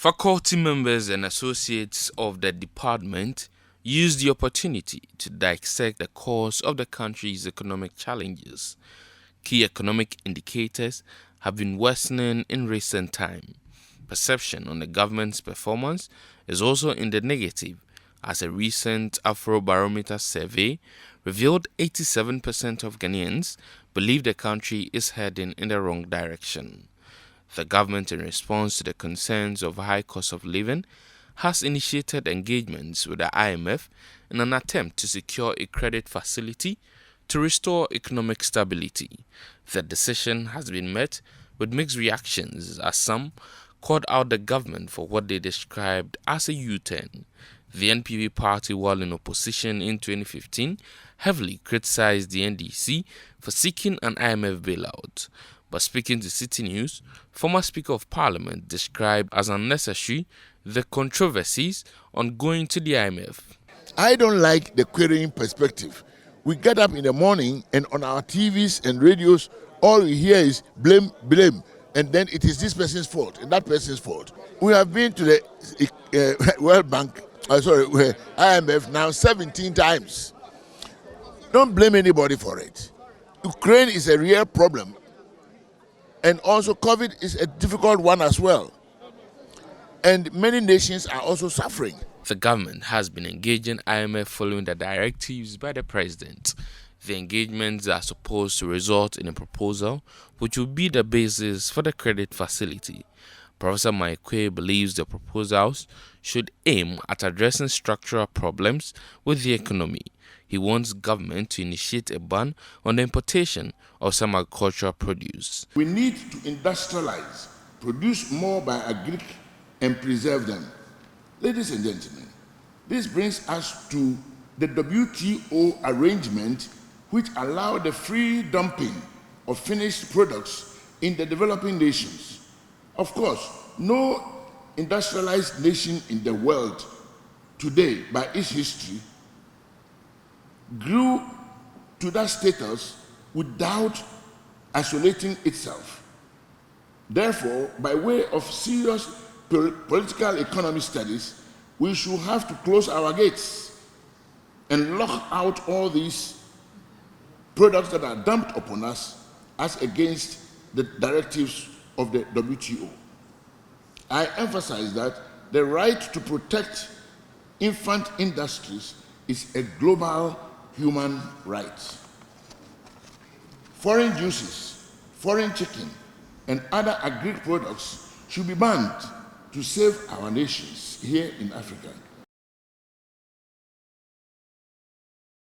Faculty members and associates of the department used the opportunity to dissect the cause of the country's economic challenges. Key economic indicators have been worsening in recent time. Perception on the government's performance is also in the negative, as a recent Afrobarometer survey revealed 87% of Ghanaians believe the country is heading in the wrong direction. The government, in response to the concerns of high cost of living, has initiated engagements with the IMF in an attempt to secure a credit facility to restore economic stability. The decision has been met with mixed reactions, as some called out the government for what they described as a U-turn. The NPP party, while in opposition in 2015, heavily criticized the NDC for seeking an IMF bailout. But speaking to City News, former Speaker of Parliament described as unnecessary the controversies on going to the IMF. I don't like the querying perspective. We get up in the morning and on our TVs and radios, all we hear is blame, blame. And then it is this person's fault and that person's fault. We have been to the World Bank, IMF now 17 times. Don't blame anybody for it. Ukraine is a real problem. And also COVID is a difficult one as well. And many nations are also suffering. The government has been engaging IMF following the directives by the president. The engagements are supposed to result in a proposal which will be the basis for the credit facility. Prof Mike Oquaye believes the proposals should aim at addressing structural problems with the economy. He wants government to initiate a ban on the importation of some agricultural produce. We need to industrialize, produce more by agric and preserve them. Ladies and gentlemen, this brings us to the WTO arrangement which allow the free dumping of finished products in the developing nations. Of course, no industrialized nation in the world today, by its history, grew to that status without isolating itself. Therefore, by way of serious political economy studies, we should have to close our gates and lock out all these products that are dumped upon us as against the directives of the WTO. I emphasize that the right to protect infant industries is a global human right. Foreign juices, foreign chicken, and other agric products should be banned to save our nations here in Africa.